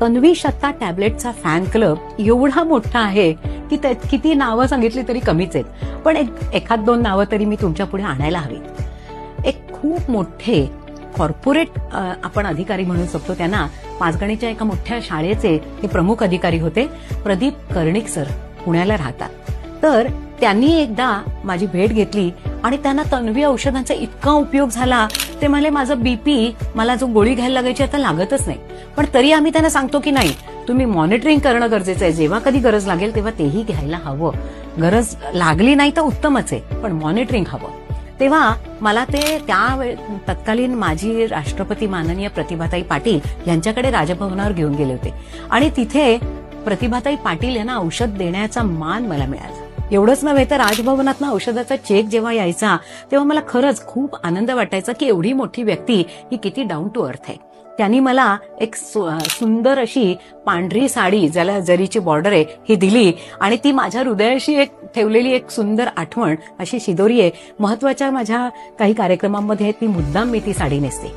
Tanvi शता टॅबलेटचा fan club एवढा मोठा आहे की त्यात किती नावं सांगितली तरी कमीच आहेत, पण एखाद दोन नावं तरी मी तुमच्या पुढे आणायला हवीत. एक खूप मोठे कॉर्पोरेट आपण अधिकारी म्हणू शकतो, त्यांना पाचगणीच्या एका मोठ्या शाळेचे ते प्रमुख अधिकारी होते. प्रदीप कर्णिक सर पुण्याला राहतात. तर त्यांनी एकदा माझी भेट घेतली आणि त्यांना तन्वी औषधांचा इतका उपयोग झाला. ते म्हणाले माझं बीपी, मला जो गोळी घ्यायला लागायची आता लागतच नाही. पण तरी आम्ही त्यांना सांगतो की नाही, तुम्ही मॉनिटरिंग करणं गरजेचं आहे. जेव्हा कधी गरज लागेल तेव्हा तेही घ्यायला हवं. गरज लागली नाही तर उत्तमच आहे, पण मॉनिटरिंग हवं. तेव्हा मला ते तत्कालीन माजी राष्ट्रपती माननीय प्रतिभाताई पाटील यांच्याकडे राजभवनावर घेऊन गेले होते आणि तिथे प्रतिभाताई पाटील यांना औषध देण्याचा मान मला मिळाला. एवढंच नव्हे तर राजभवनातनं औषधाचा चेक जेव्हा यायचा तेव्हा मला खरंच खूप आनंद वाटायचा की एवढी मोठी व्यक्ती ही किती डाऊन टू अर्थ आहे. त्यांनी मला एक सुंदर अशी पांढरी साडी, ज्याला जरीची बॉर्डर आहे, ही दिली आणि ती माझ्या हृदयाशी एक ठेवलेली एक सुंदर आठवण अशी शिदोरी आहे. महत्वाच्या माझ्या काही कार्यक्रमांमध्ये ती मुद्दाम मी ती साडी नेसते.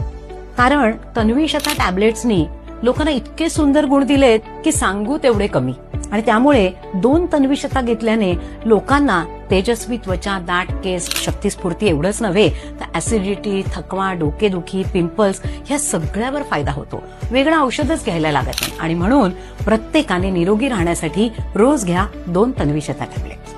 कारण तन्वी शता टॅबलेट्सनी लोकांना इतके सुंदर गुण दिलेत की सांगू तेवढे कमी. आणि त्यामुळे 2 तन्वी शता घेतल्याने लोकांना तेजस्वी त्वचा, दाट केस, शक्तिस्फूर्ती एवढंच नव्हे तर ऍसिडिटी, थकवा, डोकेदुखी, पिंपल्स ह्या सगळ्यावर फायदा होतो. वेगळं औषधच घ्यायला लागत नाही. आणि म्हणून प्रत्येकाने निरोगी राहण्यासाठी रोज घ्या 2 तन्वी शता टॅबलेट.